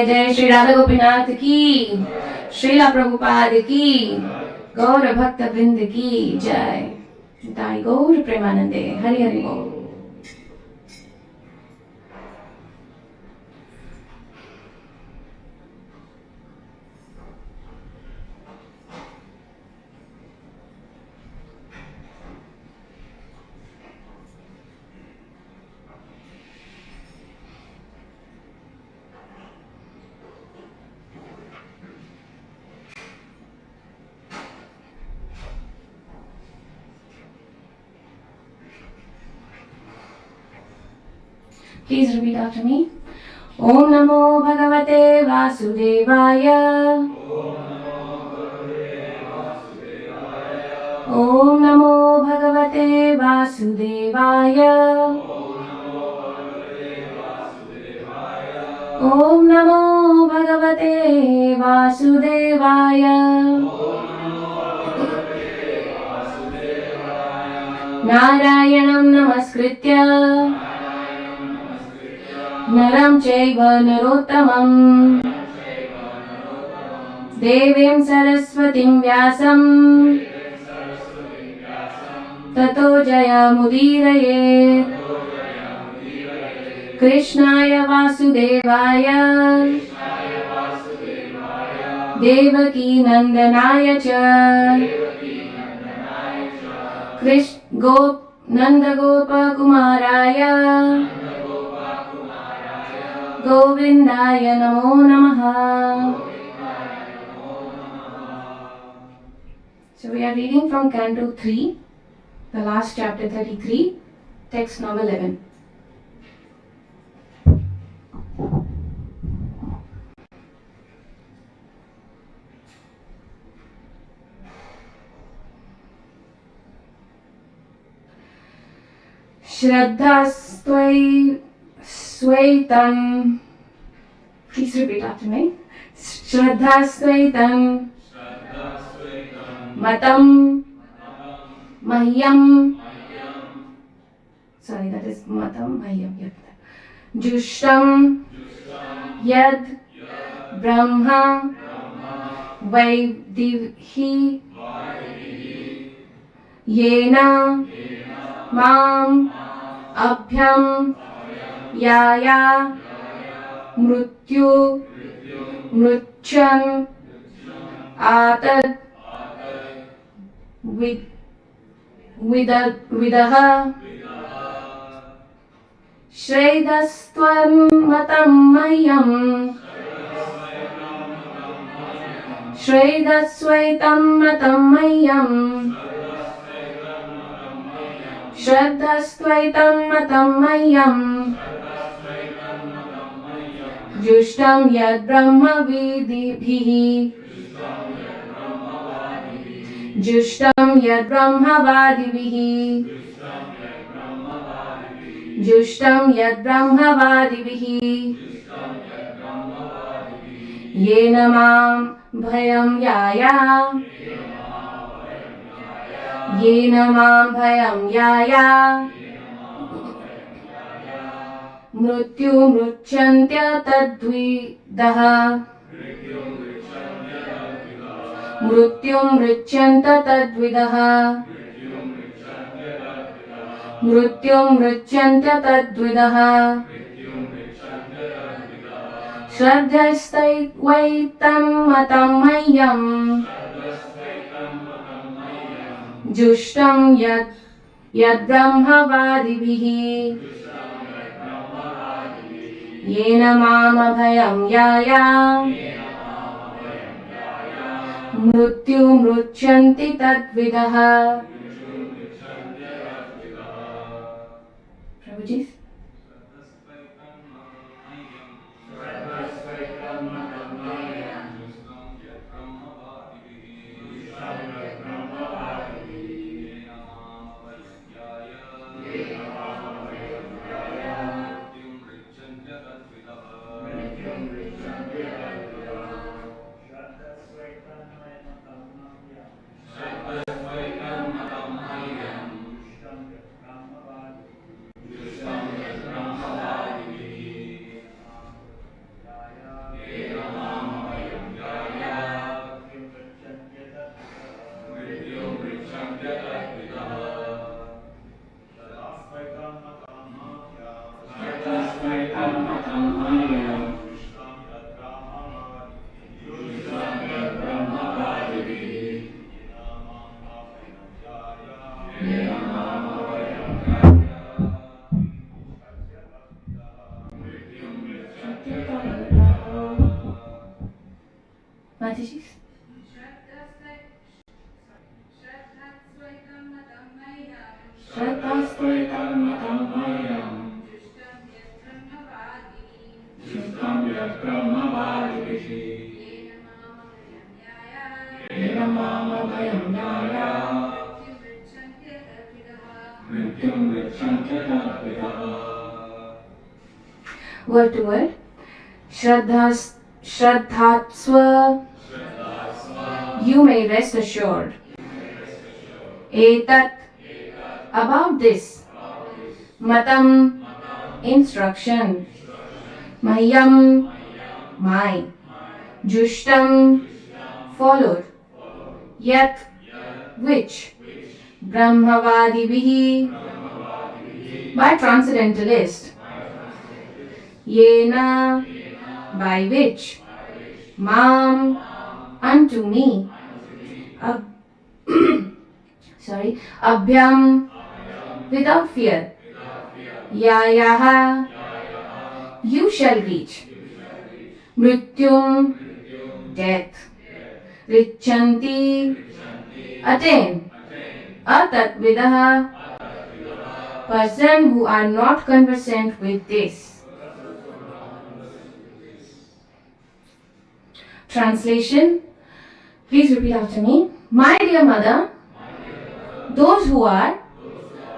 जय जय श्री राधा गोपीनाथ की, श्रीला प्रभुपाद की, गौर भक्त वृंद की जय। ताई गौर प्रेमानंदे, हरि हरि बोल। Please repeat after me. Om Namo Bhagavate Vasudevaya. Om Namo Bhagavate Vasudevaya. Om Namo Bhagavate Vasudevaya. Narayanam Namaskritya Naram Chaiva Narottamam Devim Saraswatim Vyasam Tato Jaya Mudiraye Krishnaya Vasudevaya Devaki Nandanaya Cha Nanda Gopa Kumaraya Govindaya Namo Namaha. So we are reading from Canto 3, the last chapter 33, text number 11. Shraddhastvai Swaitam. Please repeat after me. Shraddhastvaitam Matam Mahyam. Sorry, that is Matam Mahyam. Jushtam Yad Brahma Vaidivhi Yena Mam Abhyam Yaya Mrityu Mritchan Atad Vidaha Shredastvam Matam Mayam Shredasvaitam Matam Mayam Shraddhastvaitam Matam Mayam Jushtam Yad Brahma Vidibhihi Jushtam Yad Brahma Vadivihi Jushtam Yad Brahma Vadivihi Yena Mam Bhayam Yaya Yena Mam Bhayam Yaya Mrityu Mritchantya Tadvidaha Mrityum Mritchanta Tadvidaha Mrityum Mritchanta Tadvidaha Shraddhastvaitam Matam Mayam Jushtam Yad Brahma Vadivihi Yena Mama Bhayam Yaya Mrityu Mritchanti Tadvidaha. Prabhuji. Mataji? Word to word. Shraddhatsva, you may rest assured. Etat, about this. Matam, instruction. Mahyam, my. Jushtam, followed. Yat, which. Brahmavadivihi, by transcendentalist. Yena, by which. Mam, unto me. Abhyam, without fear. Yayaha, you shall reach. Mrityum, death. Richanti, attain. Atatvidaha, person who are not conversant with this. Translation. Please repeat after me. My dear mother, those who are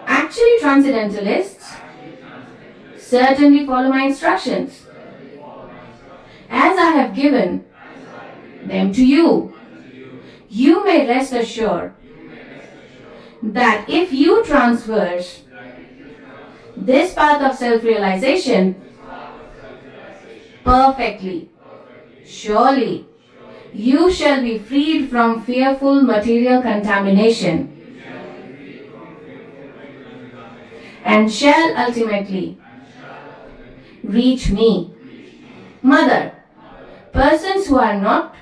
actually transcendentalists certainly follow my instructions as I have given them to you. You may rest assured that if you transverse this path of self-realization perfectly, surely you shall be freed from fearful material contamination and shall ultimately reach me. Mother, persons who are not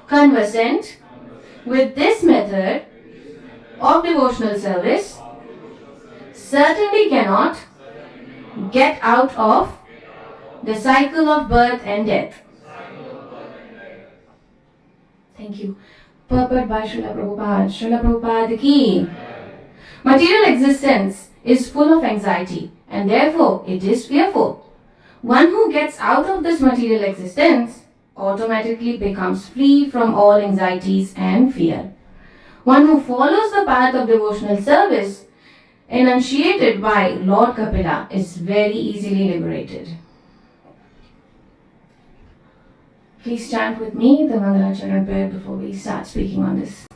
conversant with this method of devotional service certainly cannot get out of the cycle of birth and death. Thank you. Purport by Srila Prabhupada. Srila Prabhupada ki. Material existence is full of anxiety and therefore it is fearful. One who gets out of this material existence automatically becomes free from all anxieties and fear. One who follows the path of devotional service enunciated by Lord Kapila is very easily liberated. Please chant with me the Mangalacharan prayer before we start speaking on this.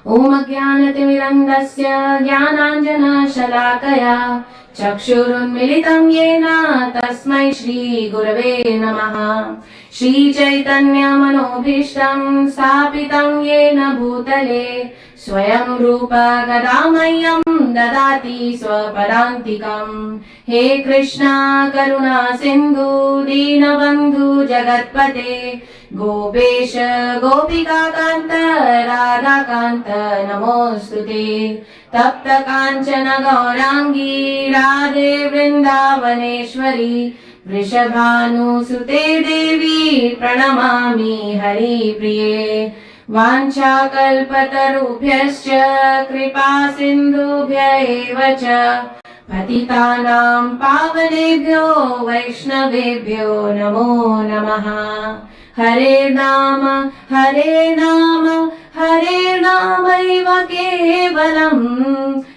Om Ajnanatimirandasya Jnananjana Shalakaya Chakshurunmilitam Yena Tasmai Shri Gurave Namaha Shri Chaitanya Manobhishtam Sthapitam Yena Bhutale Swayam Rupa Gadamayam Dadati Swapadantikam He Krishna Karuna Sindhu Dinabandhu Jagatpate Gopesha Gopika Kanta Radha Kanta Namostute Tapta Kanchana Gaurangi Radhe Vrindavaneshwari Vrishabhanu Sute Devi Pranamami Hari Priye Vancha Kalpatarubhyascha Kripa Sindhubhya eva cha Patitanam Pavanebhyo Vaishnavebhyo Namo Namaha Hare Nama Hare Nama Hare Namaiva Kevalam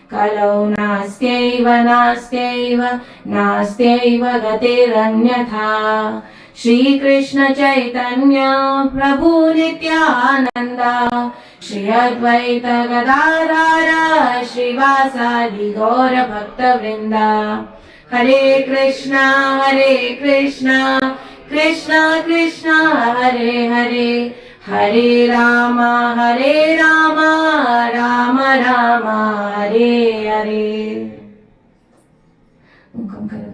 Kalau Nastyaiva Nastyaiva Nastyaiva Gatiranyatha Shri Krishna Chaitanya Prabhu Nityananda Shri Advaita Gadadhara Shri Vasadi Gaura Bhakta Vrinda Hare Krishna Krishna Krishna Hare Hare Hare Rama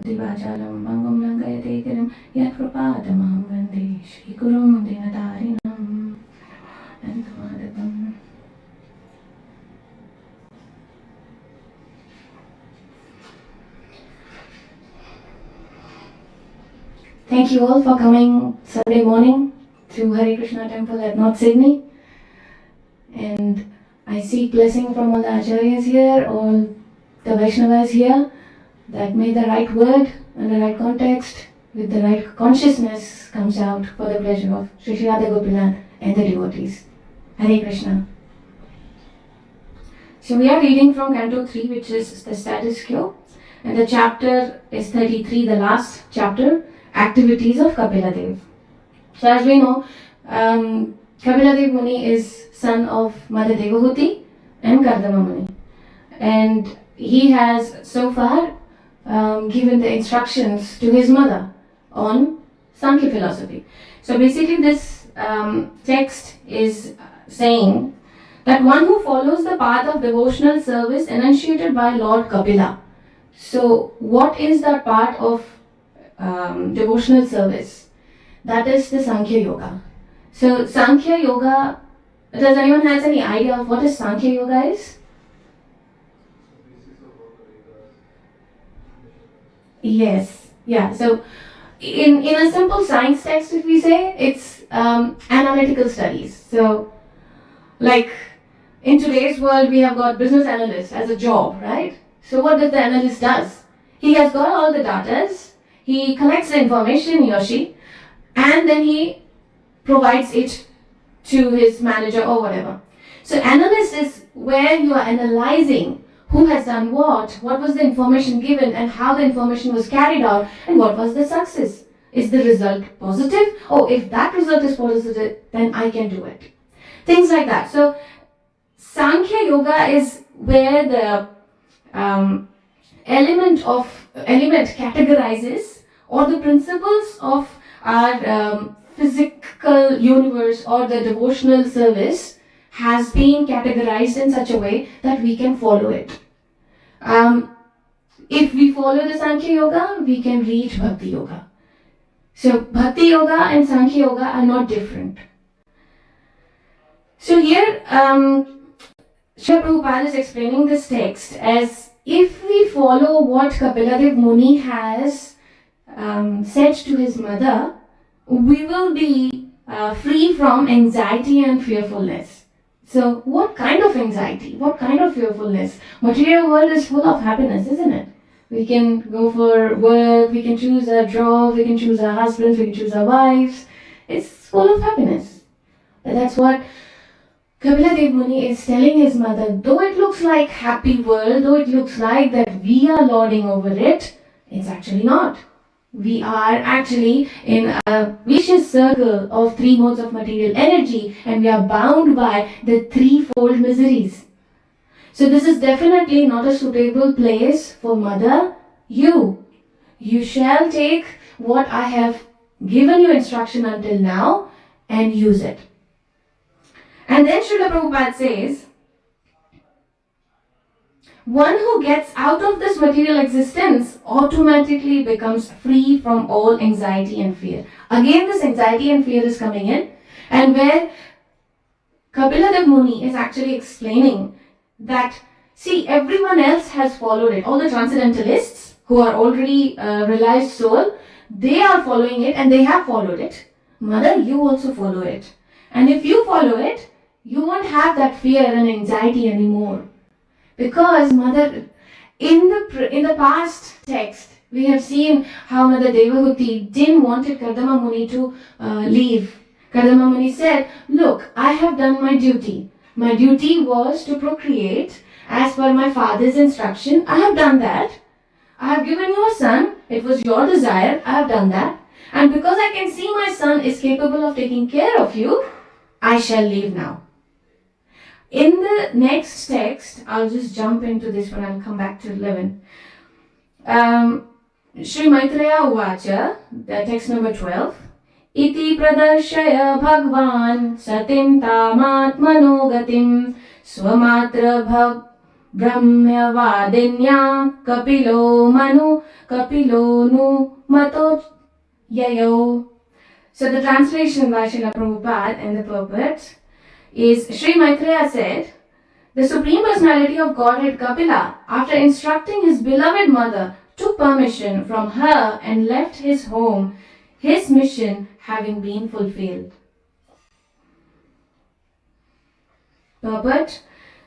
Divajalam Bangam Langayate Kirim Yatprapadamam Vande Shri Gurum Dinatarinam and Kamadabam. Thank you all for coming Sunday morning to Hare Krishna temple at North Sydney. And I seek blessing from all the acharyas here, all the Vaishnavas here, that may the right word and the right context with the right consciousness comes out for the pleasure of Sri Sri Radha Gopinath and the devotees. Hare Krishna. So we are reading from Canto 3, which is the status quo, and the chapter is 33, the last chapter, activities of Kapila Dev. So as we know, Kapila Dev Muni is son of Mother Devahuti and Kardama Muni, and he has so far given the instructions to his mother on Sankhya philosophy. So basically this text is saying that one who follows the path of devotional service enunciated by Lord Kapila. So what is that part of devotional service? That is the Sankhya Yoga. So Sankhya Yoga, does anyone has any idea of what is Sankhya Yoga is? Yes, yeah. So in a simple science text, if we say, it's analytical studies. So like in today's world, we have got business analyst as a job, right? So what does the analyst does? He has got all the data, he collects the information, he or she, and then he provides it to his manager or whatever. So analyst is where you are analyzing who has done what was the information given, and how the information was carried out, and what was the success. Is the result positive? Oh, if that result is positive, then I can do it. Things like that. So Sankhya Yoga is where the element categorizes all the principles of our physical universe or the devotional service has been categorized in such a way that we can follow it. If we follow the Sankhya Yoga, we can reach Bhakti Yoga. So Bhakti Yoga and Sankhya Yoga are not different. So here, Srila Prabhupada is explaining this text as if we follow what Kapila Dev Muni has said to his mother, we will be free from anxiety and fearfulness. So what kind of anxiety? What kind of fearfulness? Material world is full of happiness, isn't it? We can go for work, we can choose a job, we can choose our husbands, we can choose our wives. It's full of happiness. But that's what Kapila Dev Muni is telling his mother. Though it looks like happy world, though it looks like that we are lording over it, it's actually not. We are actually in a vicious circle of three modes of material energy, and we are bound by the threefold miseries. So this is definitely not a suitable place for mother. You shall take what I have given you instruction until now and use it. And then Srila Prabhupada says, one who gets out of this material existence automatically becomes free from all anxiety and fear. Again, this anxiety and fear is coming in, and where Kapila Dev Muni is actually explaining that, see, everyone else has followed it. All the transcendentalists who are already realized soul, they are following it and they have followed it. Mother, you also follow it. And if you follow it, you won't have that fear and anxiety anymore. Because Mother, in the past text, we have seen how Mother Devahuti didn't wanted Kardama Muni to leave. Kardama Muni said, look, I have done my duty. My duty was to procreate as per my father's instruction. I have done that. I have given you a son. It was your desire. I have done that. And because I can see my son is capable of taking care of you, I shall leave now. In the next text, I'll just jump into this one, I'll come back to 11. Shri Maitreya Uvacha, the text number 12. Iti pradarshaya bhagwan satim tamatmano gatim swamatra Brahmavadinya kapilo nu mato yayo. So the translation by Srila Prabhupada and the purport is Sri Maitreya said, the Supreme Personality of Godhead Kapila, after instructing his beloved mother, took permission from her and left his home, his mission having been fulfilled. Purport: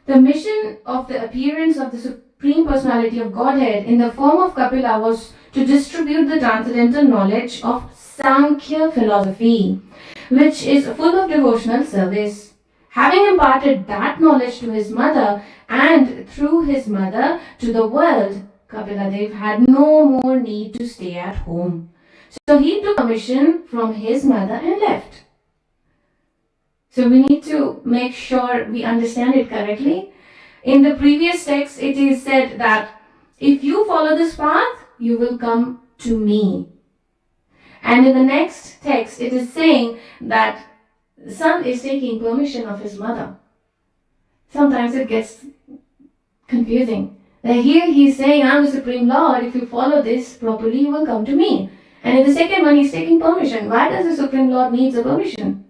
the mission of the appearance of the Supreme Personality of Godhead in the form of Kapila was to distribute the transcendental knowledge of Sankhya philosophy, which is full of devotional service. Having imparted that knowledge to his mother and through his mother to the world, Kapiladev had no more need to stay at home. So he took permission from his mother and left. So we need to make sure we understand it correctly. In the previous text, it is said that if you follow this path, you will come to me. And in the next text, it is saying that the son is taking permission of his mother. Sometimes it gets confusing. Here he is saying, I am the Supreme Lord, if you follow this properly, you will come to me. And in the second one, he is taking permission. Why does the Supreme Lord need a permission?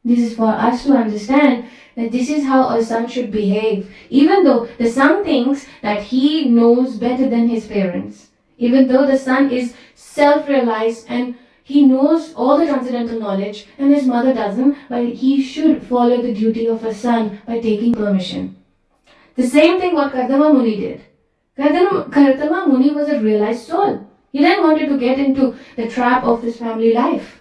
This is for us to understand that this is how a son should behave. Even though the son thinks that he knows better than his parents. Even though the son is self-realized and he knows all the transcendental knowledge and his mother doesn't, but he should follow the duty of a son by taking permission. The same thing what Kardama Muni did. Kardama Muni was a realized soul. He didn't want to get into the trap of this family life.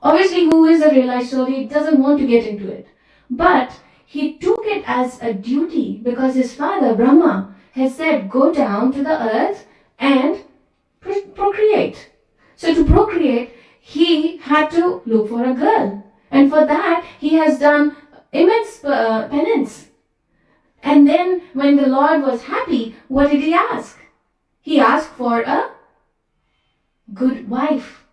Obviously, who is a realized soul, he doesn't want to get into it. But he took it as a duty because his father, Brahma, has said, go down to the earth and procreate. So to procreate, he had to look for a girl. And for that, he has done immense penance. And then when the Lord was happy, what did he ask? He asked for a good wife.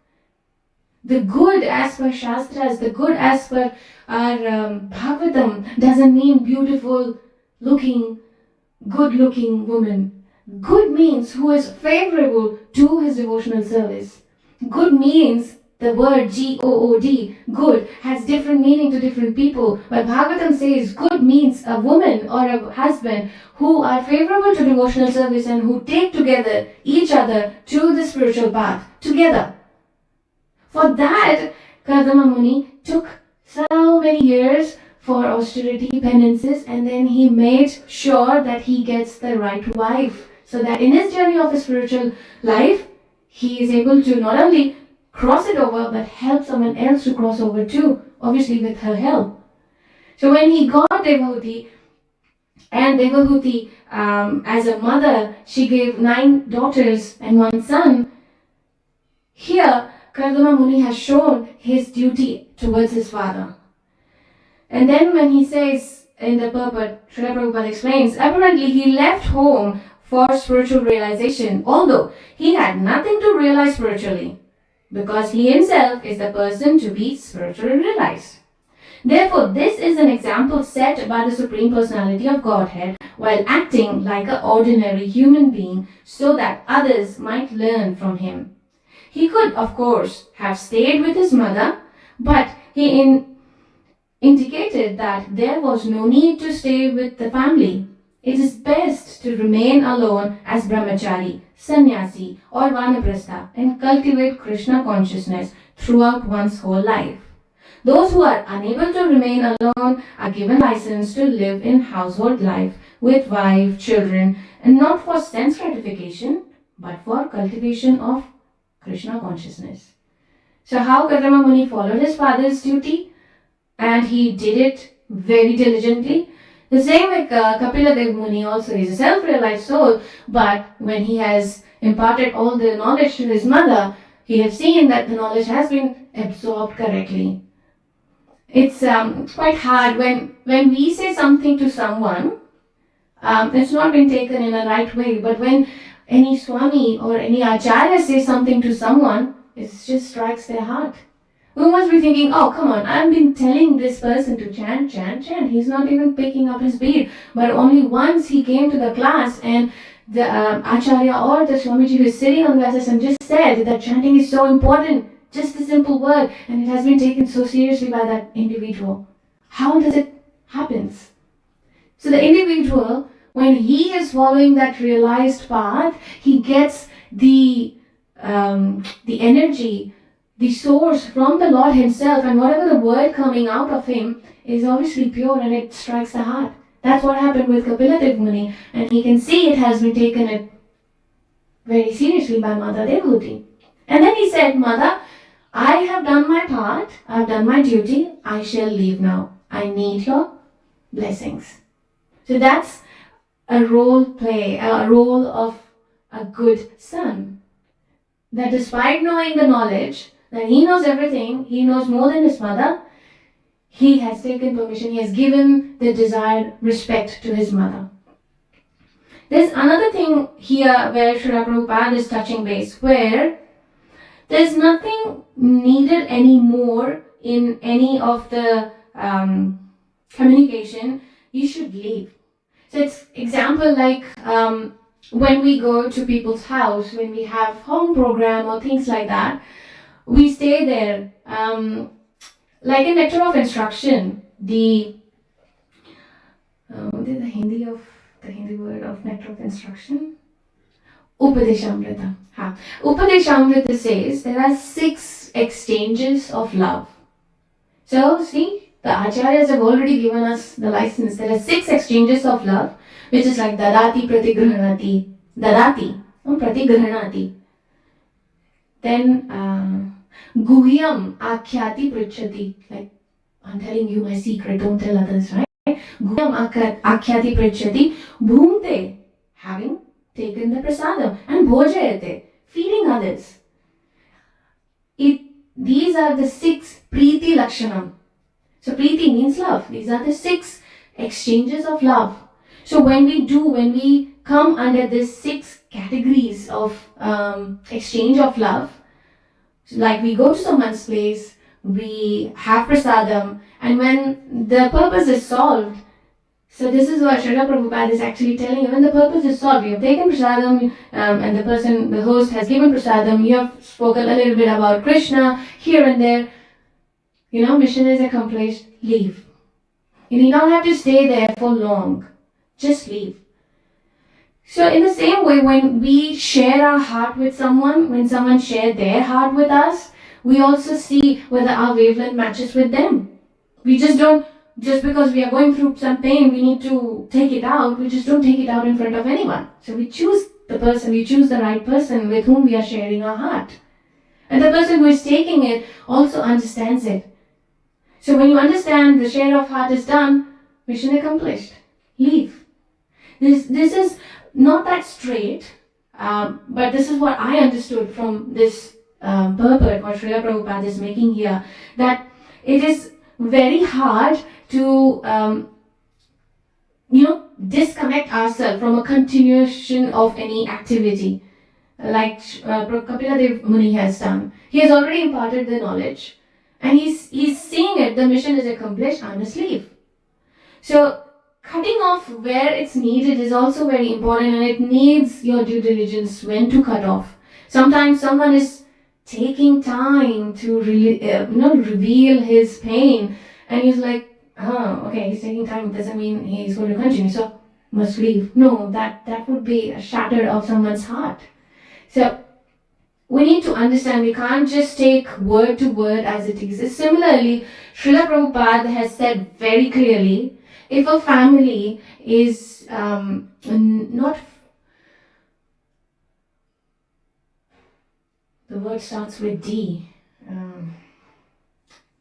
The good as per Shastras, the good as per our Bhagavatam doesn't mean beautiful looking, good looking woman. Good means who is favorable to his devotional service. Good means the word G-O-O-D, good, has different meaning to different people. But Bhagavatam says good means a woman or a husband who are favorable to devotional service and who take together each other to the spiritual path together. For that, Kardama Muni took so many years for austerity, penances, and then he made sure that he gets the right wife. So that in his journey of his spiritual life, he is able to not only cross it over, but help someone else to cross over too, obviously with her help. So when he got Devahuti, and Devahuti, as a mother, she gave 9 daughters and 1 son, here, Kardama Muni has shown his duty towards his father. And then when he says in the purport, Srila Prabhupada explains, apparently he left home for spiritual realization, although he had nothing to realize spiritually, because he himself is the person to be spiritually realized. Therefore, this is an example set by the Supreme Personality of Godhead while acting like an ordinary human being so that others might learn from him. He could, of course, have stayed with his mother, but he indicated that there was no need to stay with the family. It is best to remain alone as brahmachari, sannyasi or vanaprastha and cultivate Krishna consciousness throughout one's whole life. Those who are unable to remain alone are given license to live in household life with wife, children, and not for sense gratification, but for cultivation of Krishna consciousness. So how Kardama Muni followed his father's duty, and he did it very diligently. The same way Kapila Dev Muni also is a self-realized soul, but when he has imparted all the knowledge to his mother, he has seen that the knowledge has been absorbed correctly. It's quite hard when we say something to someone, it's not been taken in a right way, but when any Swami or any Acharya says something to someone, it just strikes their heart. We must be thinking, oh, come on, I've been telling this person to chant, chant, chant. He's not even picking up his beat. But only once he came to the class and the Acharya or the Swamiji who is sitting on the assistant just said that chanting is so important. Just a simple word. And it has been taken so seriously by that individual. How does it happen? So the individual, when he is following that realized path, he gets the energy, the source from the Lord himself, and whatever the word coming out of him is obviously pure and it strikes the heart. That's what happened with Kapiladev Muni, and he can see it has been taken it very seriously by Mother Devhuti. And then he said, Mother, I have done my part, I have done my duty, I shall leave now. I need your blessings. So that's a role of a good son. That despite knowing the knowledge, that he knows everything, he knows more than his mother, he has taken permission, he has given the desired respect to his mother. There's another thing here where Srila Prabhupada is touching base, where there's nothing needed anymore in any of the communication. You should leave. So it's example like when we go to people's house, when we have home program or things like that, we stay there. Like in letter of instruction, the what is the Hindi word of nectar of instruction? Upadeshamrita. Upadeshamrita says there are 6 exchanges of love. So see, the acharyas have already given us the license. There are 6 exchanges of love, which is like dadati pratigrihanati, dadati, pratigrihanati. Then guhyam akhyati prichati, like I'm telling you my secret, don't tell others, right? Guhyam akhyati prichati, bhumte, having taken the prasadam, and bhojayate, feeding others. These are the 6 preeti lakshanam. So preeti means love. These are the 6 exchanges of love. So when we come under these 6 categories of exchange of love, so like we go to someone's place, we have prasadam, and when the purpose is solved, so this is what Srila Prabhupada is actually telling you. When the purpose is solved, you have taken prasadam, and the host has given prasadam, you have spoken a little bit about Krishna here and there, mission is accomplished, leave. You don't have to stay there for long. Just leave. So in the same way, when we share our heart with someone, when someone shares their heart with us, we also see whether our wavelength matches with them. We just don't, just because we are going through some pain, we need to take it out, we just don't take it out in front of anyone. So we choose the right person with whom we are sharing our heart. And the person who is taking it also understands it. So when you understand the share of heart is done, mission accomplished. Leave. This is not that straight, but this is what I understood from this purport what Srila Prabhupada is making here, that it is very hard to disconnect ourselves from a continuation of any activity, like Kapiladev Muni has done. He has already imparted the knowledge, and he's seeing it, the mission is accomplished, I must leave. So cutting off where it's needed is also very important, and it needs your due diligence when to cut off. Sometimes someone is taking time to reveal his pain, and he's like, okay, he's taking time, it doesn't mean he's going to continue, so must leave. No, that would be a shatter of someone's heart. So we need to understand, we can't just take word to word as it exists. Similarly, Srila Prabhupada has said very clearly, if a family is not, the word starts with D.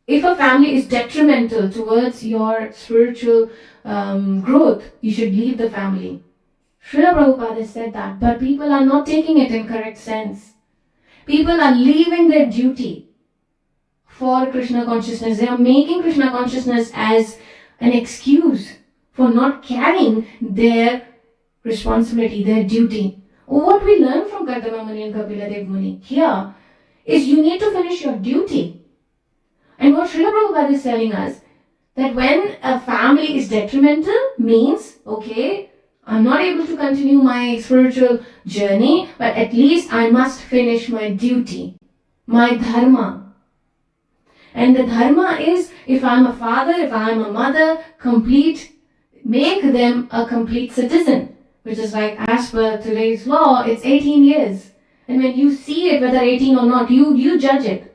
If a family is detrimental towards your spiritual growth, you should leave the family. Srila Prabhupada said that, but people are not taking it in correct sense. People are leaving their duty for Krishna consciousness. They are making Krishna consciousness as an excuse for not carrying their responsibility, their duty. What we learn from Kardama Muni and Kapiladev Muni here is you need to finish your duty. And what Srila Prabhupada is telling us, that when a family is detrimental, means, okay, I'm not able to continue my spiritual journey, but at least I must finish my duty, my dharma. And the dharma is, if I'm a father, if I'm a mother, make them a complete citizen, which is like, as per today's law, it's 18 years. And when you see it, whether 18 or not, you judge it.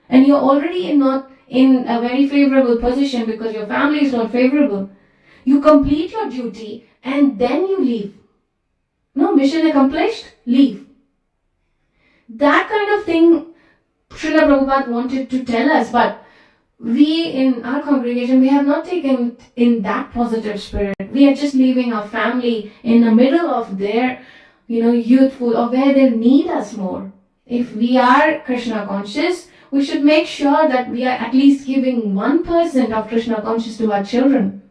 And you're already not in a very favorable position because your family is not favorable. You complete your duty and then you leave. No, mission accomplished, leave. That kind of thing Srila Prabhupada wanted to tell us, but we in our congregation, we have not taken it in that positive spirit. We are just leaving our family in the middle of their, youthful, or where they need us more. If we are Krishna conscious, we should make sure that we are at least giving 1% of Krishna conscious to our children.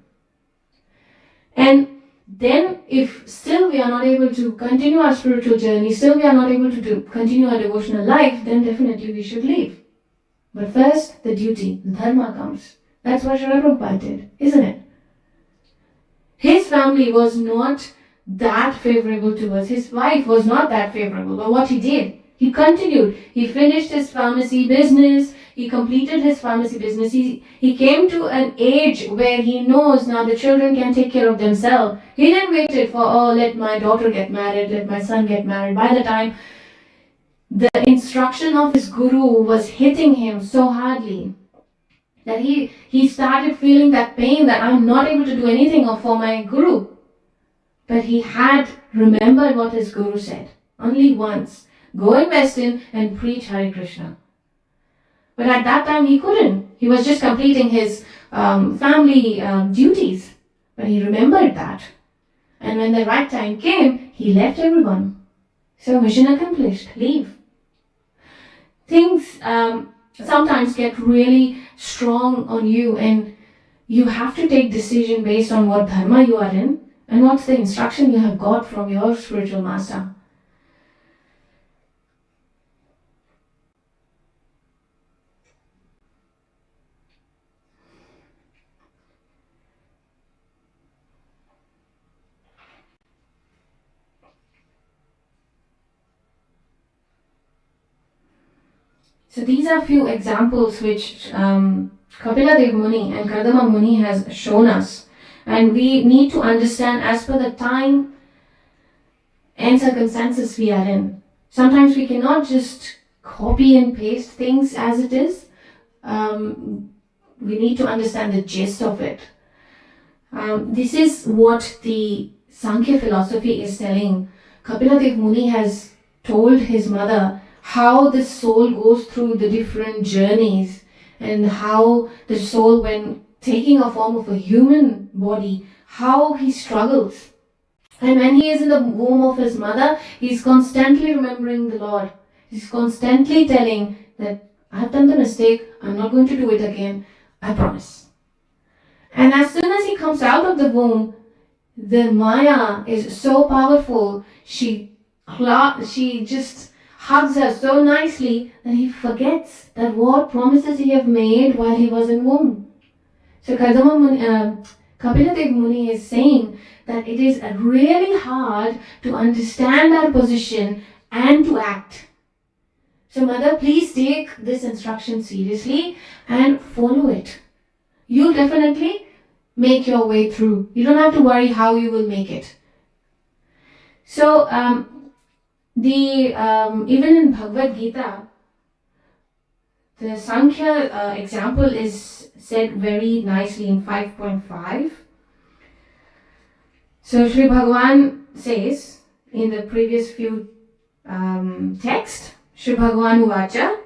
And then if still we are not able to continue our spiritual journey, still we are not able to continue our devotional life, then definitely we should leave. But first, the duty, the dharma comes. That's what Srila Prabhupada did, isn't it? His family was not that favorable to us. His wife was not that favorable. But what he did, he continued. He finished his pharmacy business. He completed his pharmacy business. He came to an age where he knows now the children can take care of themselves. He didn't wait for, let my daughter get married, let my son get married. By the time the instruction of his guru was hitting him so hardly that he started feeling that pain that I'm not able to do anything for my guru. But he had remembered what his guru said only once. Go in Western and preach Hare Krishna. But at that time he couldn't. He was just completing his family duties. But he remembered that. And when the right time came, he left everyone. So mission accomplished. Leave. Things sometimes get really strong on you, and you have to take decision based on what dharma you are in and what's the instruction you have got from your spiritual master. So these are few examples which Kapila Dev Muni and Kardama Muni has shown us. And we need to understand as per the time and circumstances we are in. Sometimes we cannot just copy and paste things as it is. We need to understand the gist of it. This is what the Sankhya philosophy is telling. Kapila Dev Muni has told his mother how the soul goes through the different journeys and how the soul, when taking a form of a human body, how he struggles. And when he is in the womb of his mother, he is constantly remembering the Lord. He's constantly telling that I have done the mistake, I'm not going to do it again, I promise. And as soon as he comes out of the womb, the Maya is so powerful, she just hugs her so nicely that he forgets that what promises he have made while he was in womb. So Kapila Dev Muni is saying that it is really hard to understand our position and to act. So mother, please take this instruction seriously and follow it. You'll definitely make your way through. You don't have to worry how you will make it. So even in Bhagavad Gita, the Sankhya example is said very nicely in 5.5. So Sri Bhagavan says in the previous few texts, Sri Bhagavan Uvacha,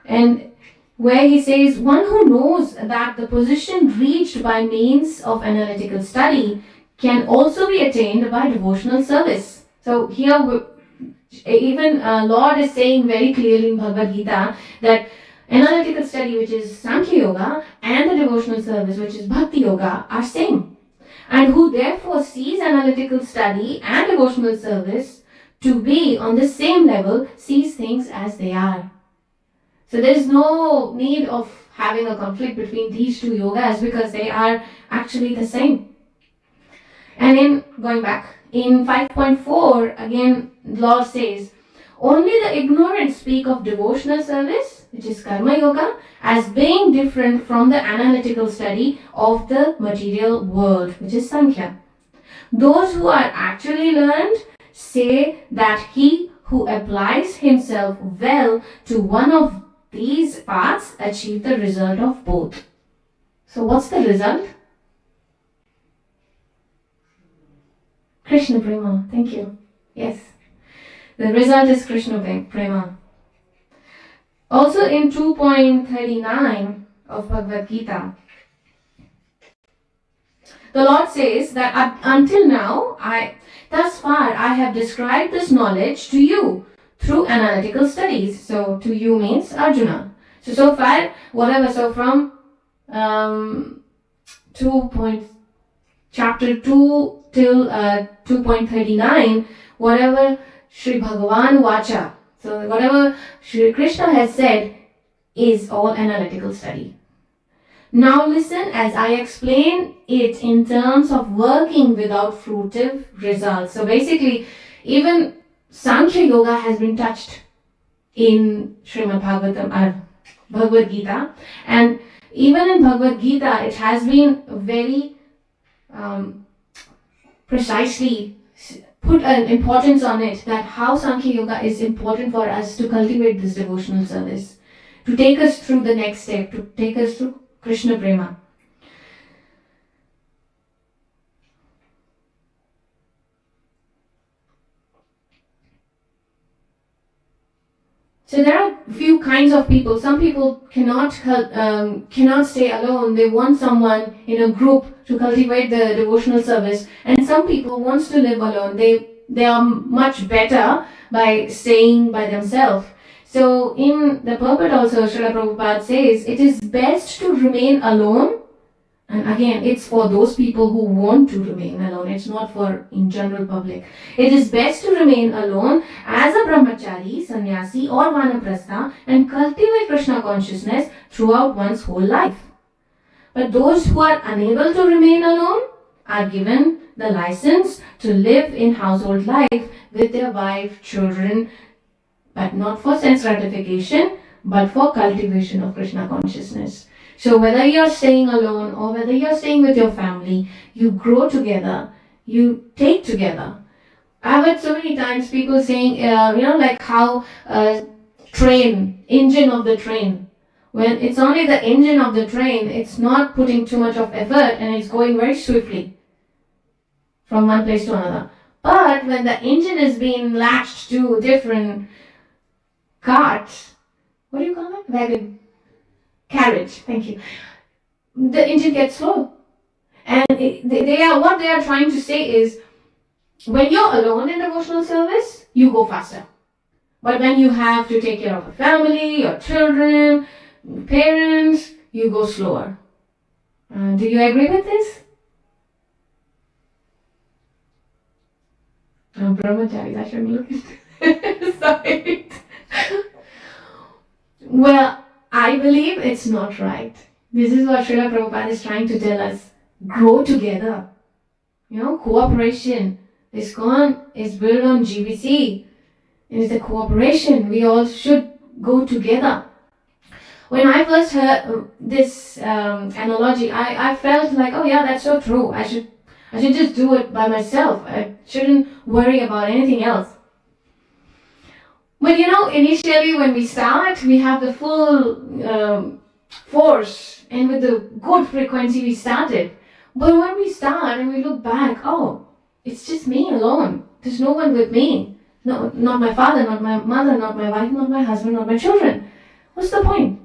and where he says, one who knows that the position reached by means of analytical study can also be attained by devotional service. So here even Lord is saying very clearly in Bhagavad Gita that analytical study, which is Sankhya Yoga, and the devotional service, which is Bhakti Yoga, are same. And who therefore sees analytical study and devotional service to be on the same level, sees things as they are. So there is no need of having a conflict between these two yogas because they are actually the same. And in going back, in 5.4, again, Lord says, only the ignorant speak of devotional service, which is karma yoga, as being different from the analytical study of the material world, which is Sankhya. Those who are actually learned say that he who applies himself well to one of these paths achieve the result of both. So what's the result? Krishna Prema. Thank you. Yes. The result is Krishna Prema. Also in 2.39 of Bhagavad Gita, the Lord says that until now, thus far I have described this knowledge to you through analytical studies. So to you means Arjuna. So far, whatever, so from chapter 2 till 2.39, whatever Sri Bhagavan Vacha, so whatever Sri Krishna has said is all analytical study. Now listen as I explain it in terms of working without fruitive results. So basically, even Sankhya Yoga has been touched in Srimad Bhagavad Gita, and even in Bhagavad Gita, it has been very precisely put an importance on it, that how Sankhya Yoga is important for us to cultivate this devotional service, to take us through the next step, to take us through Krishna Prema. So there are few kinds of people. Some people cannot stay alone. They want someone in a group to cultivate the devotional service. And some people wants to live alone. They are much better by staying by themselves. So in the purport also, Srila Prabhupada says, it is best to remain alone. And again, it's for those people who want to remain alone. It's not for in general public. It is best to remain alone as a brahmachari, sannyasi or vanaprastha and cultivate Krishna consciousness throughout one's whole life. But those who are unable to remain alone are given the license to live in household life with their wife, children, but not for sense gratification, but for cultivation of Krishna consciousness. So whether you're staying alone or whether you're staying with your family, you grow together, you take together. I've heard so many times people saying, like how engine of the train. When it's only the engine of the train, it's not putting too much of effort and it's going very swiftly from one place to another. But when the engine is being latched to different carts, what do you call that? Wagon. Carriage, thank you. The engine gets slow. And what they are trying to say is, when you're alone in devotional service, you go faster. But when you have to take care of a family, your children, parents, you go slower. Do you agree with this? Brahmacharis, I shouldn't look at this side. Well, I believe it's not right. This is what Srila Prabhupada is trying to tell us. Grow together. Cooperation. ISKCON is built on GBC. It is a cooperation. We all should go together. When I first heard this analogy, I felt like, oh yeah, that's so true. I should just do it by myself. I shouldn't worry about anything else. But initially when we start, we have the full force and with the good frequency we started. But when we start and we look back, oh, it's just me alone. There's no one with me. No, not my father, not my mother, not my wife, not my husband, not my children. What's the point?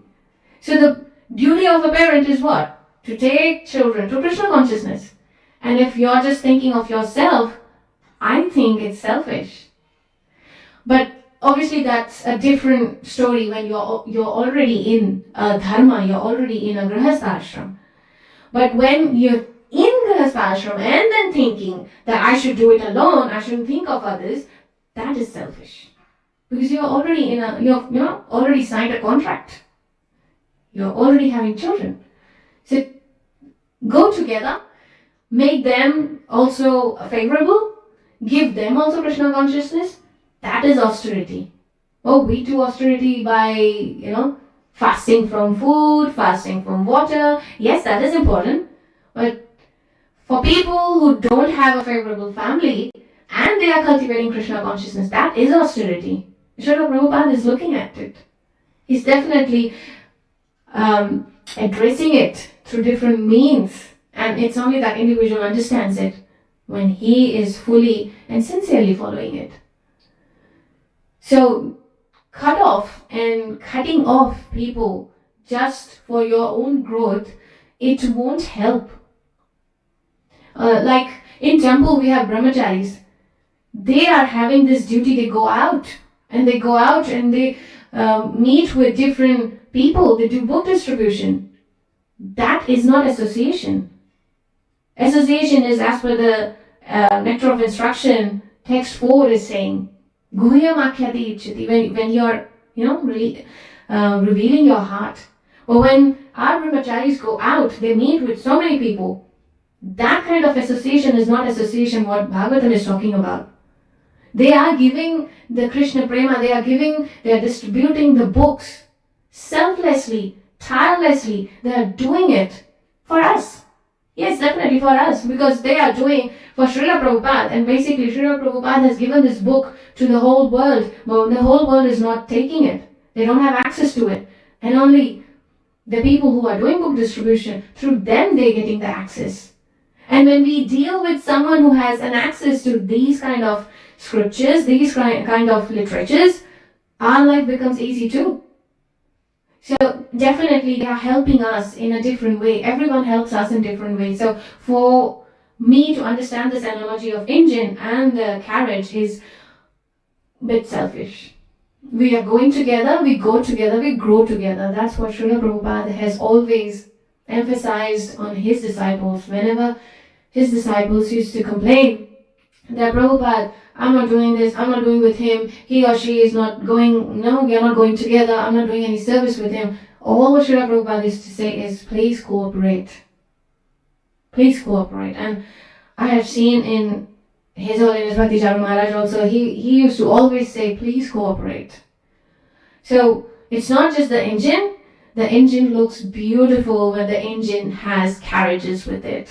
So the duty of a parent is what? To take children to Krishna consciousness. And if you're just thinking of yourself, I think it's selfish. But obviously that's a different story when you're already in a dharma, you're already in a grihastha ashram. But when you're in grihastha ashram and then thinking that I should do it alone, I shouldn't think of others, that is selfish. Because you're already already signed a contract. You're already having children. So go together, make them also favorable, give them also Krishna consciousness. That is austerity. Oh, we do austerity by, fasting from food, fasting from water. Yes, that is important. But for people who don't have a favorable family and they are cultivating Krishna consciousness, that is austerity. Srila Prabhupada is looking at it. He's definitely addressing it through different means. And it's only that individual understands it when he is fully and sincerely following it. So, cutting off people just for your own growth, it won't help. Like in temple, we have brahmacharis. They are having this duty. They go out and they meet with different people. They do book distribution. That is not association. Association is as per the nectar of instruction. Text 4 is saying, Guhyam akhyati ichchati, when you're, really revealing your heart. But when our brahmacharis go out, they meet with so many people. That kind of association is not association what Bhagavatam is talking about. They are giving the Krishna Prema, they are distributing the books selflessly, tirelessly. They are doing it for us. Yes, definitely for us, because they are doing for Srila Prabhupada, and basically Srila Prabhupada has given this book to the whole world, but the whole world is not taking it. They don't have access to it. And only the people who are doing book distribution, through them they're getting the access. And when we deal with someone who has an access to these kind of scriptures, these kind of literatures, our life becomes easy too. So definitely they are helping us in a different way. Everyone helps us in different ways. So for me to understand this analogy of engine and the carriage is a bit selfish. We are going together, we go together, we grow together. That's what Srila Prabhupada has always emphasized on his disciples. Whenever his disciples used to complain that Prabhupada, I'm not doing this, I'm not doing with him, he or she is not going, no, we are not going together, I'm not doing any service with him. All what Srila Prabhupada used to say is, please cooperate. Please cooperate. And I have seen in His Holiness Bhakti Charu Maharaj also, he used to always say, please cooperate. So it's not just the engine. The engine looks beautiful when the engine has carriages with it.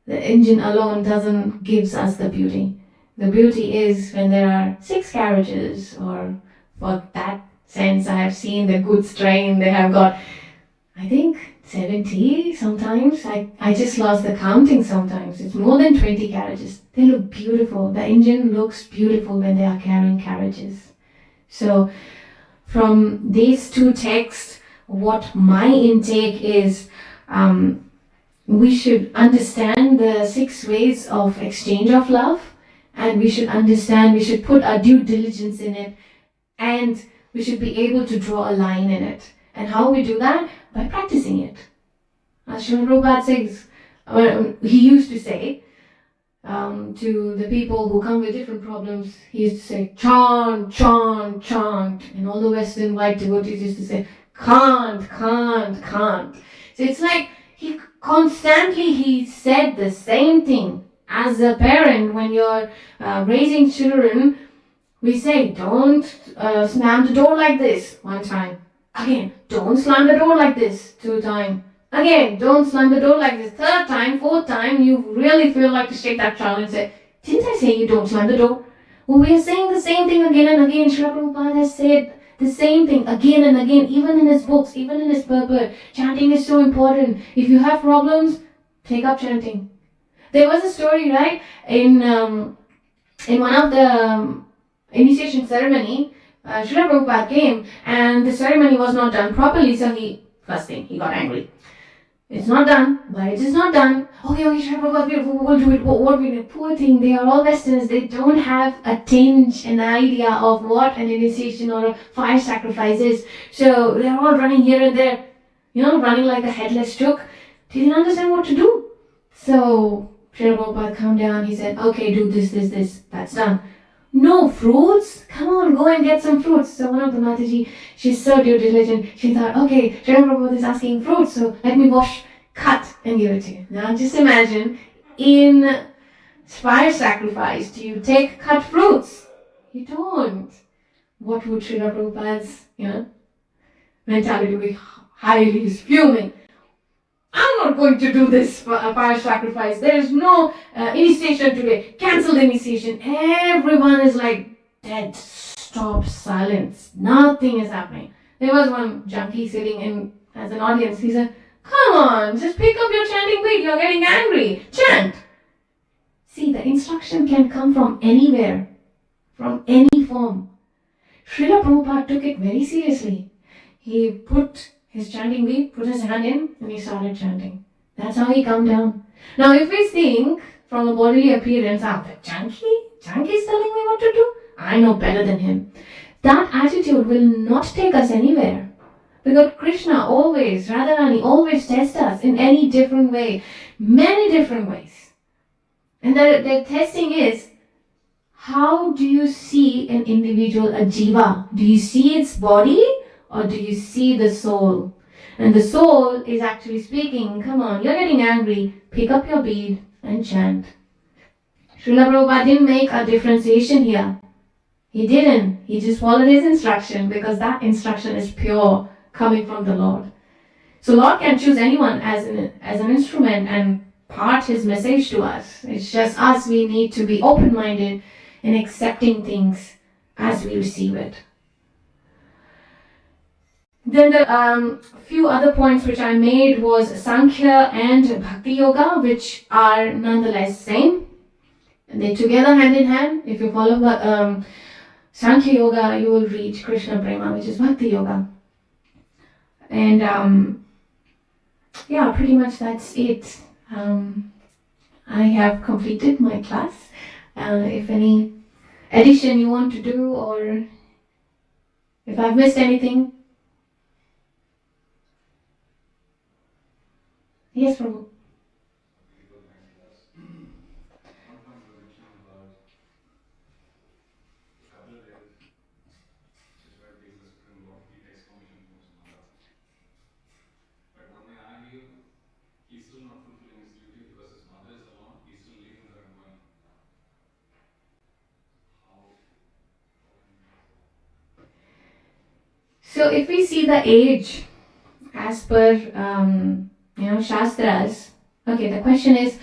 The engine alone doesn't gives us the beauty. The beauty is when there are 6 carriages, or for that sense, I have seen the goods train, they have got, I think, 70 sometimes. I just lost the counting sometimes. It's more than 20 carriages. They look beautiful. The engine looks beautiful when they are carrying carriages. So from these 2 texts, what my intake is, we should understand the 6 ways of exchange of love, and we should put our due diligence in it, and we should be able to draw a line in it. And how we do that? By practicing it. As Srila Prabhupada says, he used to say to the people who come with different problems, he used to say, chant, chant, chant. And all the Western white devotees used to say, can't, can't, can't. So it's like he said the same thing. As a parent, when you're raising children, we say, don't slam the door like this 1 time. Again, don't slam the door like this 2 times. Again, don't slam the door like this 3rd time, 4th time. You really feel like to shake that child and say, didn't I say you don't slam the door? Well, we are saying the same thing again and again. Srila Prabhupada has said the same thing again and again, even in his books, even in his purport. Chanting is so important. If you have problems, take up chanting. There was a story, right, in one of the initiation ceremony, Srila Prabhupada came and the ceremony was not done properly, so first thing, he got angry. It's not done. Why it is not done? Okay, Srila Prabhupada, we'll do it. What we do? Poor thing, they are all Westerners. They don't have a tinge, an idea of what an initiation or a fire sacrifice is. So they're all running here and there, running like a headless chook. They didn't understand what to do. So Srila Prabhupada calmed down. He said, okay, do this, this, this. That's done. No fruits? Come on, go and get some fruits. So one of the Mataji, she's so due diligent. She thought, okay, Srila Prabhupada is asking fruits, so let me cut and give it to you. Now just imagine, in fire sacrifice, do you take cut fruits? You don't. What would Srila Prabhupada's, mentality be? Highly, he's fuming. I'm not going to do this fire sacrifice. There is no initiation today. Cancel the initiation. Everyone is like dead. Stop, silence. Nothing is happening. There was one junkie sitting in as an audience. He said, come on, just pick up your chanting bead. You're getting angry. Chant. See, the instruction can come from anywhere, from any form. Srila Prabhupada took it very seriously. He put his chanting bead, put his hand in, and he started chanting. That's how he calmed down. Now, if we think from a bodily appearance, the junkie is telling me what to do, I know better than him. That attitude will not take us anywhere. Because Krishna always, Radharani always tests us in any different way, many different ways. And the testing is, how do you see an individual, a jiva? Do you see its body? Or do you see the soul? And the soul is actually speaking, come on, you're getting angry, pick up your bead and chant. Srila Prabhupada didn't make a differentiation here. He didn't. He just followed his instruction because that instruction is pure, coming from the Lord. So Lord can choose anyone as an instrument and part his message to us. It's just us, we need to be open-minded in accepting things as we receive it. Then the few other points which I made was Sankhya and Bhakti Yoga, which are nonetheless same. And they together hand in hand. If you follow Sankhya Yoga, you will reach Krishna Prema, which is Bhakti Yoga. And pretty much that's it. I have completed my class. If any addition you want to do, or if I've missed anything. Yes, Prabhu. So if we see the age as per Shastras, okay, the question is,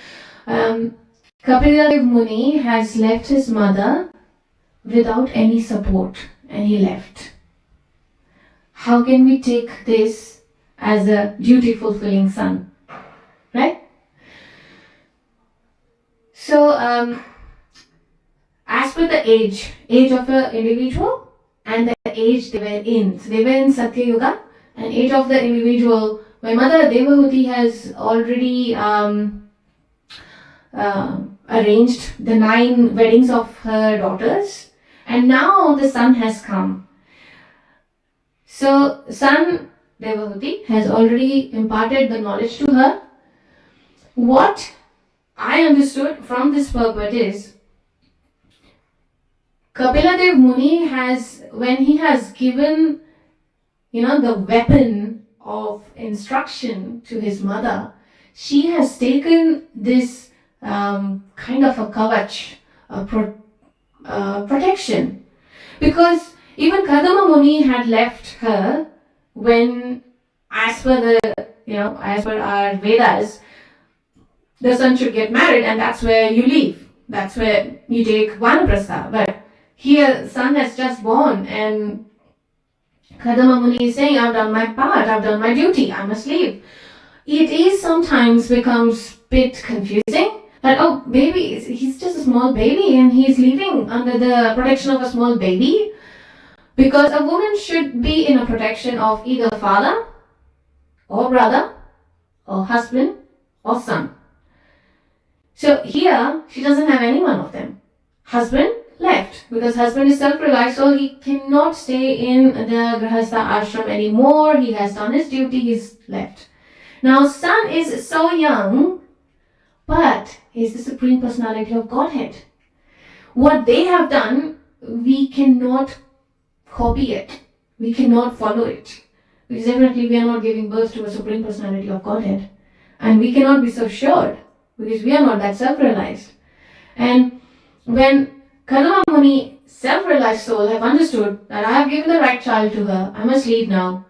Kapila Muni has left his mother without any support and he left. How can we take this as a duty fulfilling son? Right? So, as per the age of an individual and the age they were in. So they were in Satya Yuga, and age of the individual. My mother Devahuti has already arranged the 9 weddings of her daughters, and now the son has come. So son Devahuti has already imparted the knowledge to her. What I understood from this purport is, Kapila Muni has, when he has given, the weapon of instruction to his mother, she has taken this kind of a kavach, protection. Because even Kadama Muni had left her when, as per our Vedas, the son should get married and that's where you leave. That's where you take Vanaprastha. But here, son has just born and Kadama Muni is saying, I've done my part, I've done my duty, I must leave. It is sometimes becomes a bit confusing that, oh, baby, he's just a small baby and he's leaving under the protection of a small baby. Because a woman should be in a protection of either father or brother or husband or son. So here, she doesn't have any one of them. Husband left because husband is self-reliant, so he cannot stay in the Grahastha ashram anymore. He has done his duty, he's left. Now son is so young, but he's the Supreme Personality of Godhead. What they have done we cannot copy it. We cannot follow it. Because definitely we are not giving birth to a Supreme Personality of Godhead. And we cannot be so sure because we are not that self-realized. And when Kadama Muni, self-realized soul, have understood that I have given the right child to her, I must leave now.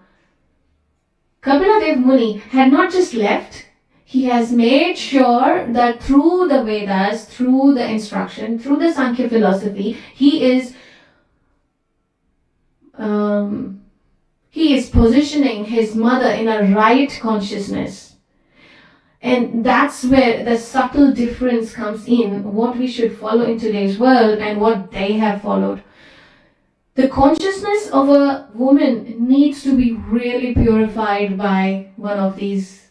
Kapila Dev Muni had not just left, he has made sure that through the Vedas, through the instruction, through the Sankhya philosophy, he is positioning his mother in a right consciousness. And that's where the subtle difference comes in, what we should follow in today's world and what they have followed. The consciousness of a woman needs to be really purified by one of these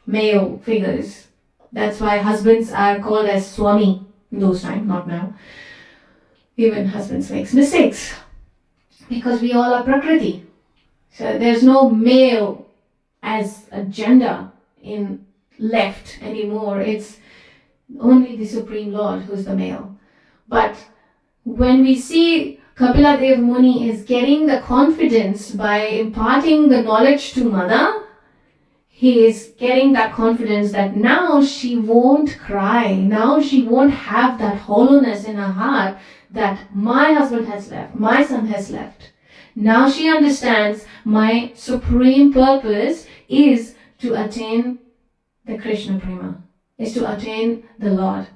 male figures. That's why husbands are called as Swami in those times, not now. Even husbands makes mistakes because we all are Prakriti. So there's no male as a gender in left anymore. It's only the Supreme Lord who's the male. But when we see Kapila Dev Muni is getting the confidence by imparting the knowledge to Mother, he is getting that confidence that now she won't cry, now she won't have that hollowness in her heart that my husband has left, my son has left. Now she understands my supreme purpose is to attain the Krishna Prema, is to attain the Lord.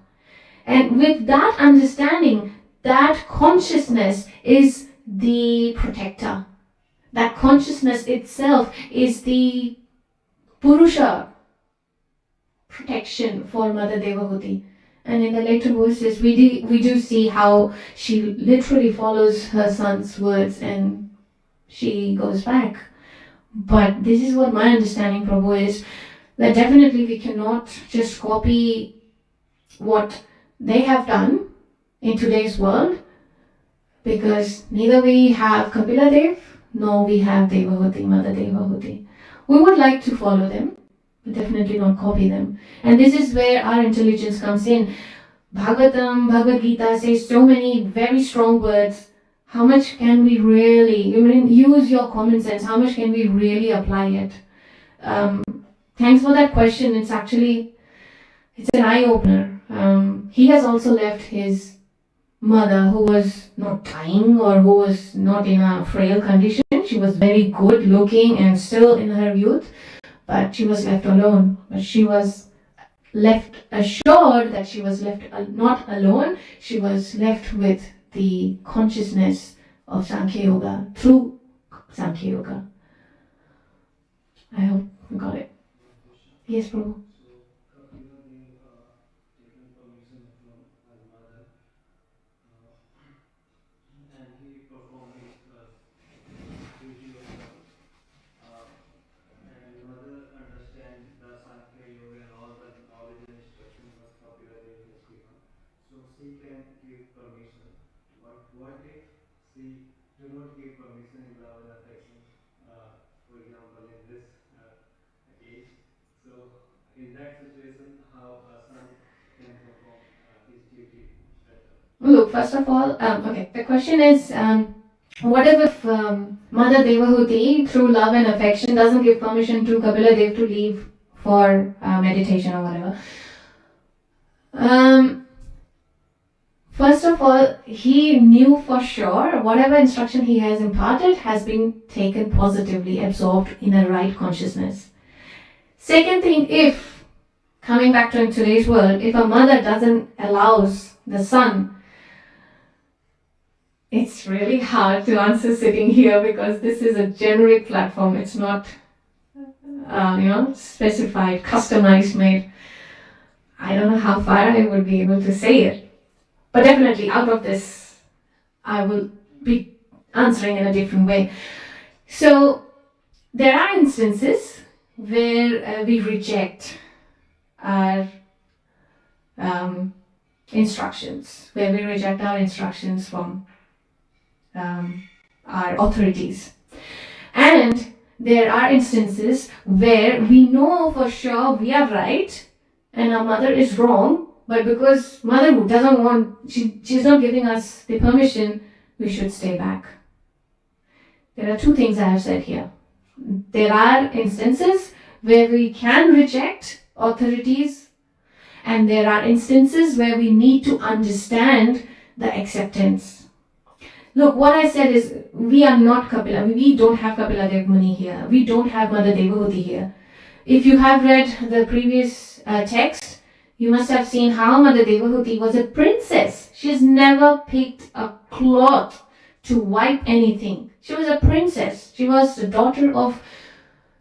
And with that understanding, that consciousness is the protector. That consciousness itself is the Purusha protection for Mother Devahuti. And in the later verses, we do see how she literally follows her son's words and she goes back. But this is what my understanding, Prabhu, is that definitely we cannot just copy what they have done in today's world, because neither we have Kapila Dev nor we have Devahuti, Mother Devahuti. We would like to follow them, but definitely not copy them. And this is where our intelligence comes in. Bhagavatam, Bhagavad Gita says so many very strong words. How much can we really, use your common sense, how much can we really apply it? Thanks for that question. It's an eye-opener. He has also left his mother, who was not dying or who was not in a frail condition. She was very good looking and still in her youth, but she was left alone. But she was left assured that she was left not alone. She was left with the consciousness of Sankhya Yoga, through Sankhya Yoga. I hope you got it. Yes, Prabhu. Look, first of all, the question is, what if Mother Devahuti, through love and affection, doesn't give permission to Kapila Dev to leave for meditation or whatever? First of all, he knew for sure whatever instruction he has imparted has been taken positively, absorbed in a right consciousness. Second thing, if, coming back to in today's world, if a mother doesn't allows the son, it's really hard to answer sitting here because this is a generic platform. It's not, specified, customized, made. I don't know how far I would be able to say it. But definitely out of this, I will be answering in a different way. So there are instances where we reject our instructions, where we reject our instructions from our authorities. And there are instances where we know for sure we are right and our mother is wrong, But because motherhood doesn't want, she's not giving us the permission, we should stay back. There are two things I have said here. There are instances where we can reject authorities, and there are instances where we need to understand the acceptance. Look, what I said is we are not Kapila. We don't have Kapila Dev Muni here. We don't have Mother Devahuti here. If you have read the previous text, you must have seen how Mother Devahuti was a princess. She has never picked a cloth to wipe anything. She was a princess. She was the daughter of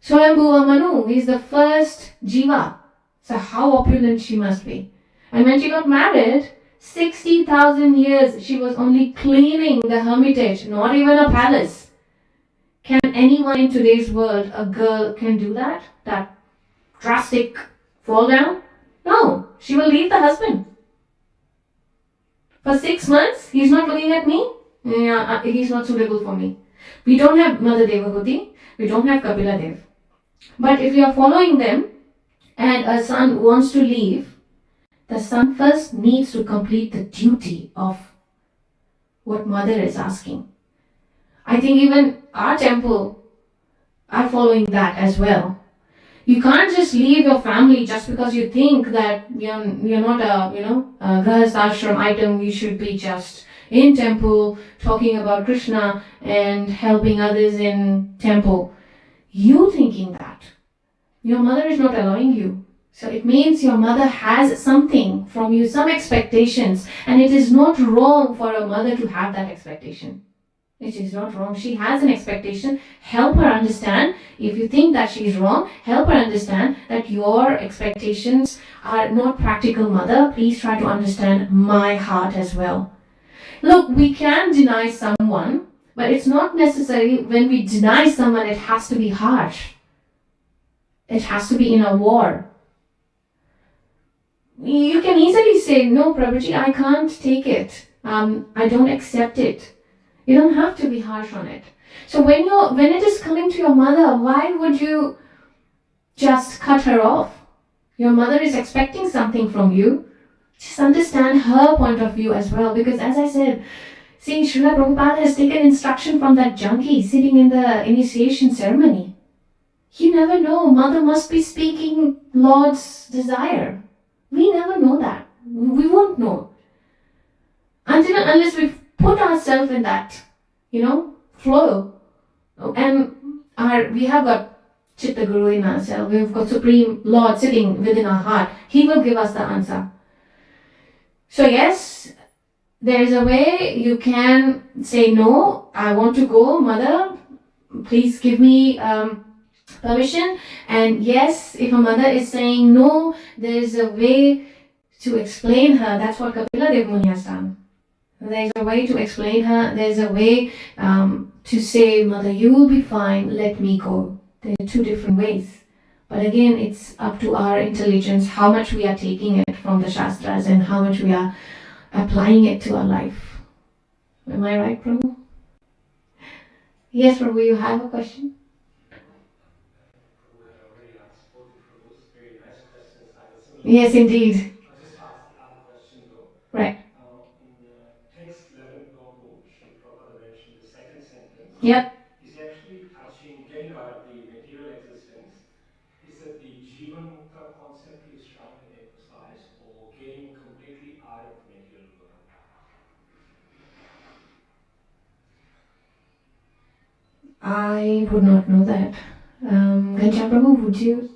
Swayambhuva Manu. He is the first Jiva. So how opulent she must be. And when she got married, 60,000 years she was only cleaning the hermitage, not even a palace. Can anyone in today's world, a girl, can do that? That drastic fall down? No, she will leave the husband. For 6 months, he's not looking at me. Yeah, he's not suitable for me. We don't have Mother Devahuti. We don't have Kapila Dev. But if we are following them and a son wants to leave, the son first needs to complete the duty of what mother is asking. I think even our temple are following that as well. You can't just leave your family just because you think that you're not a grahast ashram item. You should be just in temple talking about Krishna and helping others in temple. You thinking that your mother is not allowing you. So it means your mother has something from you, some expectations, and it is not wrong for a mother to have that expectation. It is not wrong. She has an expectation. Help her understand. If you think that she is wrong, help her understand that your expectations are not practical, mother. Please try to understand my heart as well. Look, we can deny someone, but it's not necessary when we deny someone, it has to be harsh. It has to be in a war. You can easily say, no, Prabhuji, I can't take it. I don't accept it. You don't have to be harsh on it. So when it is coming to your mother, why would you just cut her off? Your mother is expecting something from you. Just understand her point of view as well. Because as I said, see, Srila Prabhupada has taken instruction from that junkie sitting in the initiation ceremony. You never know. Mother must be speaking Lord's desire. We never know that. We won't know. Until and unless we put ourselves in that, flow. And we have got Chitta Guru in ourselves. We've got Supreme Lord sitting within our heart. He will give us the answer. So yes, there is a way you can say, no, I want to go, mother. Please give me permission. And yes, if a mother is saying no, there is a way to explain her. That's what Kapila Dev Muni has done. There's a way to explain her. There's a way to say, mother, you will be fine. Let me go. There are two different ways. But again, it's up to our intelligence, how much we are taking it from the Shastras and how much we are applying it to our life. Am I right, Prabhu? Yes, Prabhu, you have a question? Yes, indeed. I'll just ask a question though. Right. In text 11.2, Sri Prabhupada mentioned the second sentence. Yep. He's actually getting at the material existence. Is that the Jivan Mukta concept is trying to emphasize, or getting completely out of the material world? I would not know that. Ghanshyam Prabhu, would you?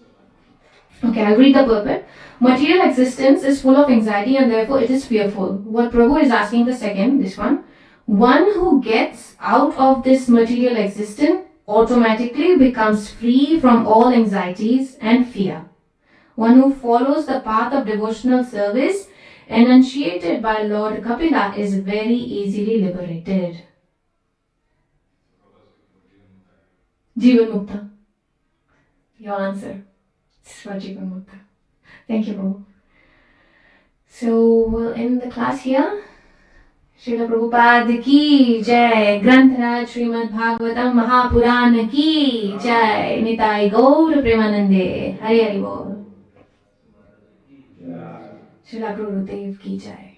Okay, I'll read the purport. Material existence is full of anxiety and therefore it is fearful. What Prabhu is asking the second, this one. One who gets out of this material existence automatically becomes free from all anxieties and fear. One who follows the path of devotional service enunciated by Lord Kapila is very easily liberated. Jivan Mukta. Your answer. This is for Jivan Mukta. Thank you, Prabhu. So we'll end the class here. Srila Prabhupada ki jai. Granthara Srimad Bhagavatam Mahapuran ki jai. Nitai Gaur Premanande. Hari Hari Bol. Srila Gurudev ki jai.